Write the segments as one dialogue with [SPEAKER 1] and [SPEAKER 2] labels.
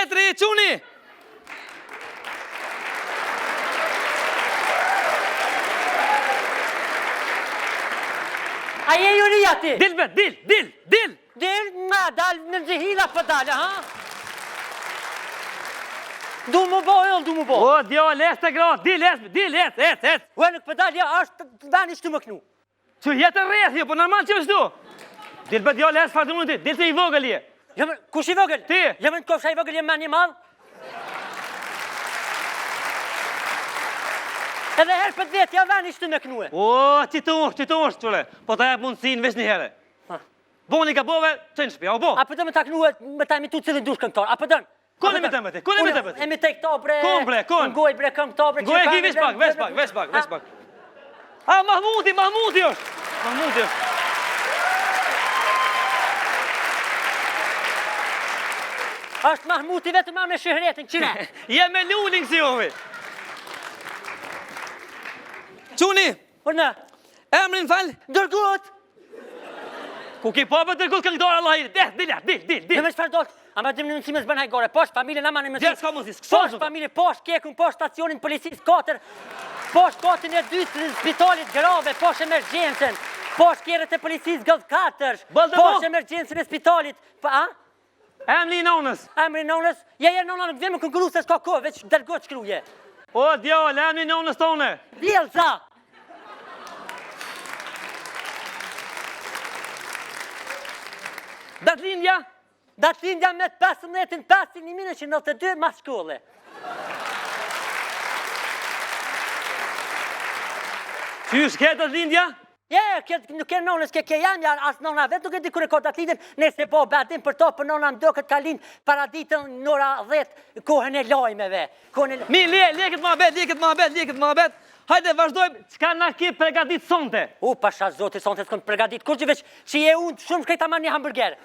[SPEAKER 1] metri, quni!
[SPEAKER 2] A je juria ti?
[SPEAKER 1] Dil, bet, dil!
[SPEAKER 2] Dil, ma, dal në zihila për dalë, ha? Du mu bo, du mu bo.
[SPEAKER 1] O, djallë, es të gratë, dil, es.
[SPEAKER 2] Ue, nuk për dalë, ja, është vani shtu më knu.
[SPEAKER 1] Që jetë rreth, jo, po normal që është du. Dil, bet, djallë, es farë të mund ti, dil të i vogël je.
[SPEAKER 2] Kush i vogël?
[SPEAKER 1] Ti.
[SPEAKER 2] Jemi në kofsha i vogël, jemi ma një madhë. Edhe herë për vetë, ja vani shtu me knue.
[SPEAKER 1] O, që të ushtë, qële, po ta jep mundësin veç një herë. Boni ka bove, që në shpja, o bo.
[SPEAKER 2] A për dëmë ta knue, me ta imitu cilin dush këngëtar, a për dëmë?
[SPEAKER 1] Kone mi të më ti, kone mi të më ti.
[SPEAKER 2] E mi të këto bre.
[SPEAKER 1] Kon bre, kon.
[SPEAKER 2] Ngoj bre këngëtar bre.
[SPEAKER 1] Ngoj e ki veç pak. A, Mahmuti është.
[SPEAKER 2] Është Mahmuti vetëm ma me shëhretin, qire.
[SPEAKER 1] Je me lulling si ovi. Quni,
[SPEAKER 2] Por në,
[SPEAKER 1] emrin falë.
[SPEAKER 2] dërgut.
[SPEAKER 1] Ku ki pa për dërgut këngëtar Allah i, dil.
[SPEAKER 2] Në me shfar dollë. A ma dimë në nësime zbën hajgore, posh familje në manë në mësit.
[SPEAKER 1] S'ka mundësi,
[SPEAKER 2] Posh familje, posh kekun, posh stacionin policis 4, posh katin e 2 të spitalit grave, posh emergjencen, posh kjerët e policis gëllë 4, posh emergjencen e spitalit. A?
[SPEAKER 1] Emri i nonës.
[SPEAKER 2] Emri nonës? Je nona nuk vjemë këngëru se s'ka ko, veç dërgot shkruje.
[SPEAKER 1] O, djallë, emri i nonës tone.
[SPEAKER 2] Vjelza!
[SPEAKER 1] Datlindja?
[SPEAKER 2] Datlindja me 15/5/1992 mas shkolle.
[SPEAKER 1] Qysh ke Datlindja?
[SPEAKER 2] Nuk e nonës ke jam, as nona vetë nuk e di kure ka Datlindjen, nëse po bedim për to, për nona më do këtë kalin para ditën nëra 10 kohën e lajmeve.
[SPEAKER 1] Mi, leket ma bet. Hajde, vazhdojmë, qka na ki pregadit sonte?
[SPEAKER 2] Pasha zoti, sonte s'këm pregadit, kur që veç që je unë shumë shkrejta ma një hamburger.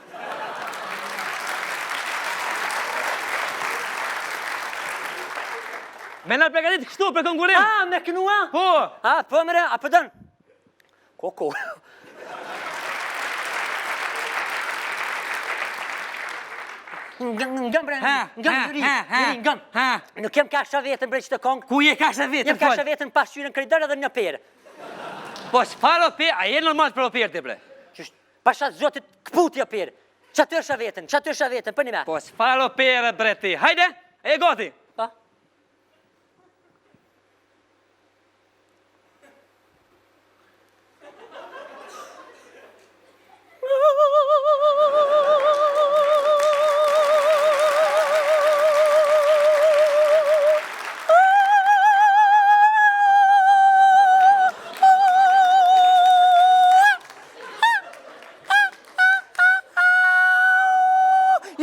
[SPEAKER 1] Me na pregadit kështu për konkurim?
[SPEAKER 2] A, me kënua?
[SPEAKER 1] Po.
[SPEAKER 2] A, po mëre, a përdën? Koko. Ngëm bre, ngëm. Nuk jem kasha vetën bre që të kongë.
[SPEAKER 1] Ku je kasha vetën?
[SPEAKER 2] Jem kasha vetën pasqyrën krejder edhe një perë.
[SPEAKER 1] Po çfarë operë? A je normal për operë ti bre?
[SPEAKER 2] Pasha zotit këputja perë. Qatërsha vetën, për një me.
[SPEAKER 1] Po çfarë operë bre ti? Hajde, e gati.
[SPEAKER 2] Pa.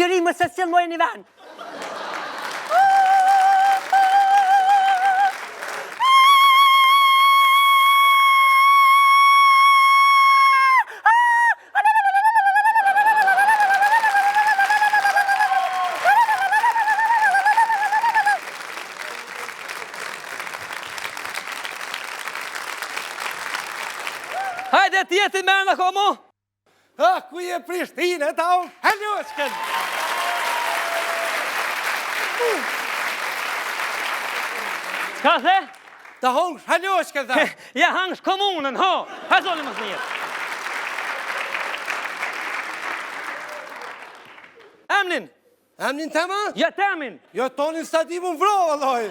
[SPEAKER 2] Jëri më se cilë mojë një venë.
[SPEAKER 1] Hajde, tjetin me në komo.
[SPEAKER 3] Ku je Prishtinë, ta unë haljoshken.
[SPEAKER 1] Ka the?
[SPEAKER 3] Ta hongsh haljoshken ta.
[SPEAKER 1] Ja hangsh komunën, ho. Hajzoni më smirë. Emnin?
[SPEAKER 3] Emnin të ma?
[SPEAKER 1] Ja temin.
[SPEAKER 3] Jo, tonin s'ta di mu vro, vallaj.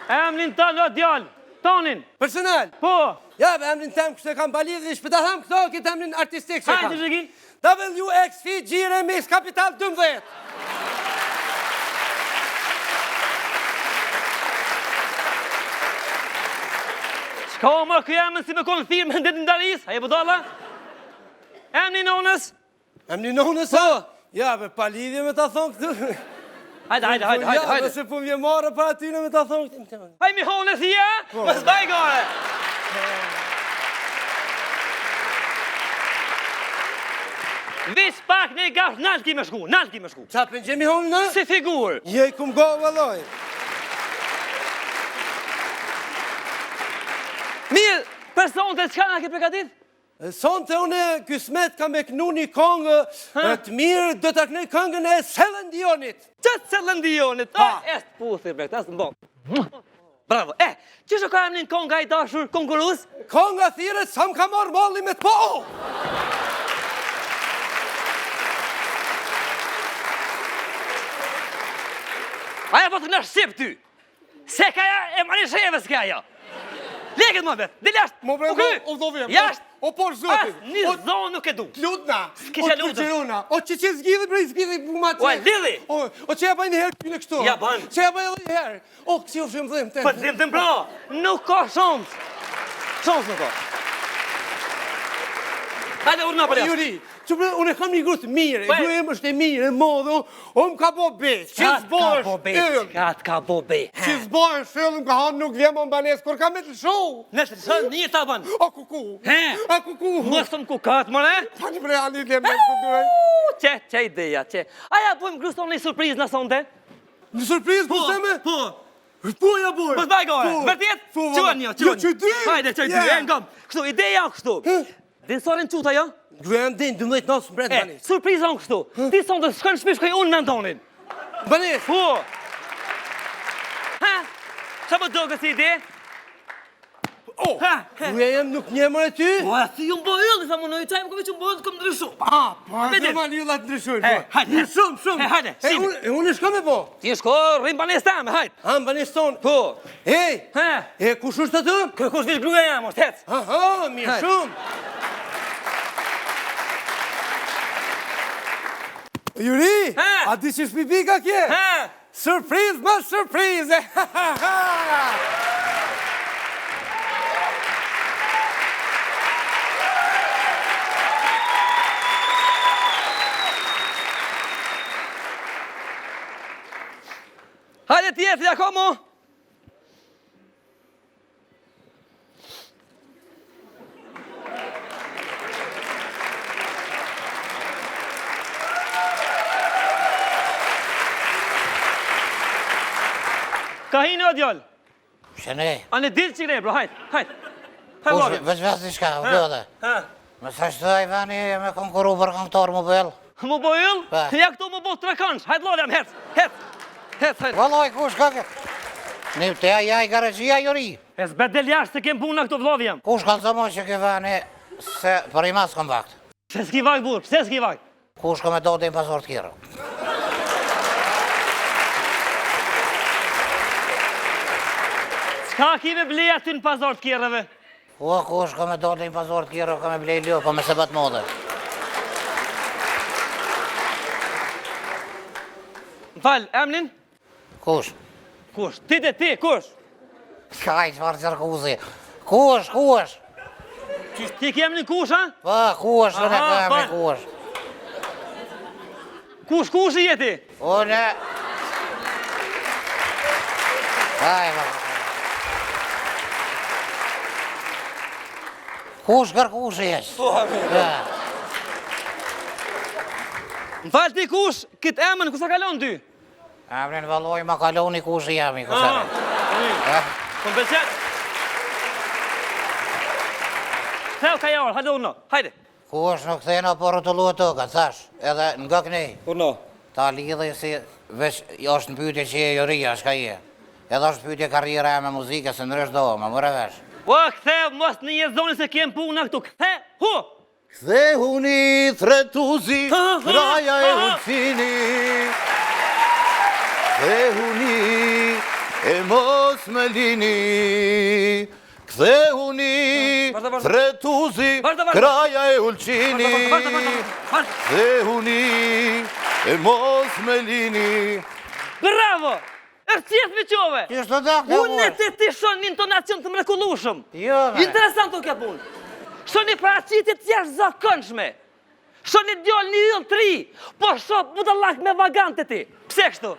[SPEAKER 1] Emnin të lo djallë. Tonin.
[SPEAKER 3] Personal.
[SPEAKER 1] Po.
[SPEAKER 3] Ja, emrin tem kështë e kam balir dhe shpëta ham këto, këtë emrin artistik që kam.
[SPEAKER 1] Hajde që ki?
[SPEAKER 3] WXF Gjire Mix Kapital 12.
[SPEAKER 1] Qka o më këj emën si me konë firme në ditë ndaris? Haje budala? Emni nonës?
[SPEAKER 3] Emni nonës?
[SPEAKER 1] Po.
[SPEAKER 3] Ja, be palidhje me ta thonë këtë.
[SPEAKER 1] Hajde.
[SPEAKER 3] Ja, nëse po vje marë për atyne me ta thonë këtë.
[SPEAKER 1] Haj mi hone si ja? Më s'baj gare. Vis pak në i gafë, nalë ki me shku.
[SPEAKER 3] Qa për në gjemi honë në?
[SPEAKER 1] Si figur.
[SPEAKER 3] Je i kumë go, vallaj.
[SPEAKER 1] Mirë, personët e qka nga ke pregatit?
[SPEAKER 3] sonte unë Kysmet kam e knu një kongë të mirë, do të kënej këngën e Selën Dionit.
[SPEAKER 1] Që të Selën Dionit? Est puthi, bre, këta së në bon. Bravo. Që shë ka e një konga i dashur konkurus?
[SPEAKER 3] Konga thire, sa më ka marrë malli me të po!
[SPEAKER 1] Aja po të në shqip ty. Se ka ja e mani sheve s'ka ja. Leket më bet, dhe jashtë.
[SPEAKER 3] Mo bre, o dovjem.
[SPEAKER 1] Jashtë.
[SPEAKER 3] O por zotin.
[SPEAKER 1] As një zonë nuk e du.
[SPEAKER 3] Lutna.
[SPEAKER 1] S'kisha lutës.
[SPEAKER 3] O që zgjidhi bre, zgjidhi ma të.
[SPEAKER 1] O e lidhi.
[SPEAKER 3] O që ja baj një herë këpine kështu.
[SPEAKER 1] Ja bajnë.
[SPEAKER 3] Që ja baj edhe një herë. O kësi o shumë dhim të.
[SPEAKER 1] Për dhim të mbra. Nuk ka shans. Shans nuk ka. Hajde urna për jashtë.
[SPEAKER 3] Juri, që bre, unë e kam një grusë mirë, e gruja më është e mirë, e modë, o më ka bo be, që zbojsh ëllë.
[SPEAKER 1] Ka të ka bo be.
[SPEAKER 3] Që zbojsh ëllë, më ka hanë nuk vje më mbanes, kur ka me të show.
[SPEAKER 1] Nëse të shënë një të banë.
[SPEAKER 3] O kuku, a kuku.
[SPEAKER 1] Mësëm ku katë, mëre?
[SPEAKER 3] Pani bre, ali dhe me të duaj.
[SPEAKER 1] Që ideja, që. Aja bujmë grusë tonë një surprizë në sonde?
[SPEAKER 3] Në surprizë, po se me?
[SPEAKER 1] Po.
[SPEAKER 3] Po ja bojë.
[SPEAKER 1] Po t'baj gore, vërtjet? Qënë një. Hajde, që dy, e ngam. Kështu, ideja kështu. Dinsorin quta jo?
[SPEAKER 3] Gruja më din, 12 nasë më bretë banis.
[SPEAKER 1] Surprizë onë kështu. Ti sonde shkën shpish këj unë në Antonin.
[SPEAKER 3] Banis.
[SPEAKER 1] Po. Ha? Qa më doge si ide?
[SPEAKER 3] O, gruja jem nuk njemër e ty?
[SPEAKER 1] Po, e si ju më bëjë, sa më në i qajmë këve që më bëjë të këmë ndryshu.
[SPEAKER 3] Po, e të ma një latë ndryshojnë.
[SPEAKER 1] Hajde.
[SPEAKER 3] Shumë.
[SPEAKER 1] Hajde, shimi.
[SPEAKER 3] E unë shko me po?
[SPEAKER 1] Ti shko, rrim banes tame, hajde.
[SPEAKER 3] Ha, më banis tonë.
[SPEAKER 1] Po.
[SPEAKER 3] E, kush është atë?
[SPEAKER 1] Kush vish gruja jam, është hec.
[SPEAKER 3] Aha, mirë shumë. Juri, a di që shpibika kje? Surpriz ma surprize!
[SPEAKER 1] Hajde tjetër, ja komo. Ka hinë o djallë?
[SPEAKER 4] Shënej.
[SPEAKER 1] A në dilë që ne, bro, hajtë.
[SPEAKER 4] Kush, veç një shka, u bëdhe. Me sa që të Ivani me konkuru për këngëtor më bëllë.
[SPEAKER 1] Më bëjëll? Ja këtu më bëhë 3 kënsh, hajtë lodhjam, hecë.
[SPEAKER 4] Valoj, kush, kake? Një të ja i garëgjia Juri.
[SPEAKER 1] E s'bet del jashtë se kem puna këtu vlodhjam.
[SPEAKER 4] Kush kanë zëmo që ke Ivani se për i mas këm vakt?
[SPEAKER 1] Se s'ki vakt, burë, se s'ki vakt?
[SPEAKER 4] Kush ka me do të i pasor të kjero?
[SPEAKER 1] Ka ki me blej aty në pazar të kjerëve?
[SPEAKER 4] O, kush ka me do të i pasor të kjero, ka me blej ljo, ka me se bat modë.
[SPEAKER 1] Më falë, emnin?
[SPEAKER 4] Kush?
[SPEAKER 1] Kush? Ti, kush?
[SPEAKER 4] Ka i qfarë qërkuzi. Kush?
[SPEAKER 1] Ti ke emnin kush, ha?
[SPEAKER 4] Pa, kush, në ka emni kush.
[SPEAKER 1] Kush i jeti?
[SPEAKER 4] Une... Kush kërkush e jesh?
[SPEAKER 1] Më falë ti kush, këtë emën, kusa kalon ty?
[SPEAKER 4] Emrin valoj, ma kaloni kush i jemi, kusare.
[SPEAKER 1] Më përqet. Theo ka jarë, hajde urno, hajde.
[SPEAKER 4] Kush nuk thena por të luë të ka, thash, edhe nga kënej.
[SPEAKER 1] Urno.
[SPEAKER 4] Ta lidhe si veç është në pyjtje që e Joria, shka je. Edhe është pyjtje karriera e me muzike, se nërësh do, ma mëre vesh.
[SPEAKER 1] O, këthe, mos në një zoni se kem puna këtu, këthe, hu!
[SPEAKER 5] Kthe huni thretuzi, raja e ullësini. Kthe huni e mos me lini. Kthe huni thretuzi, raja e ullësini. Kthe huni e mos me lini.
[SPEAKER 1] Bravo! është qëtë me qove.
[SPEAKER 4] Qështë të dakë,
[SPEAKER 1] Unë të ti shonë një intonacion të mrekullushëm.
[SPEAKER 4] Jo, me.
[SPEAKER 1] Interesant të kja punë. Shonë një paracitit tjashtë zakonshme. Shonë një djollë një yllë 3. Po shonë budallak me vagante ti. Pse kështu?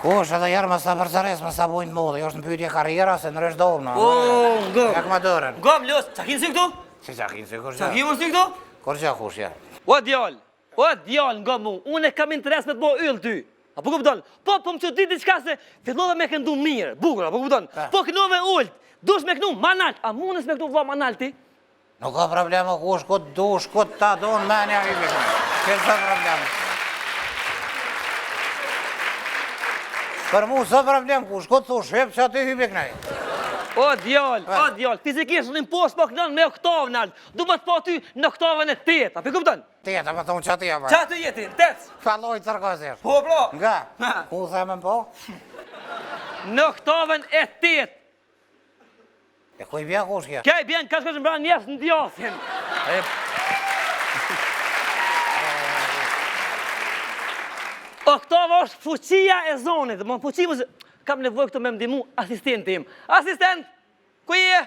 [SPEAKER 4] Kush edhe jarë më sa përcares, më sa bujnë të modë, jo është në pyjtje karriera, se nërështë domë, no.
[SPEAKER 1] Gëm.
[SPEAKER 4] Jak ma dërën.
[SPEAKER 1] Gëm, lës, qakin si këtu?
[SPEAKER 4] Si qakin si, kur që?
[SPEAKER 1] Qakin më si këtu?
[SPEAKER 4] Kur që kush, ja.
[SPEAKER 1] O djallë, nga mu, unë e kam interes me të bo yllë ty. A po kupton? Po më çudi diçka se fillove me këndu mirë, bukur, apo kupton? Po kënove ult, dush me kënu manalt, a mundes me kënu vlla manalti?
[SPEAKER 4] Nuk ka problem, ku shkot du, shkot ta do në menja i vikën. Kësë problem. Për mu së problem, ku shkot thu shep që aty hybi kënaj.
[SPEAKER 1] O djall, fizikisht në impost po kënon me oktavë nalt, du më të po ty në oktavën e 8, apo kupton?
[SPEAKER 4] 8, apo thonë që aty e
[SPEAKER 1] Qa të jeti, 8?
[SPEAKER 4] Faloj të rëkazir.
[SPEAKER 1] Po, bro.
[SPEAKER 4] Nga, ku themen po?
[SPEAKER 1] Në oktavën e 8.
[SPEAKER 4] E ku i bja kush kja?
[SPEAKER 1] Kja i bjen, ka shkosh mbra njerës në djasin. Oktava është fuqia e zonit, më fuqi kam nevojë këtu me mdimu asistentin im. Asistent, ku je?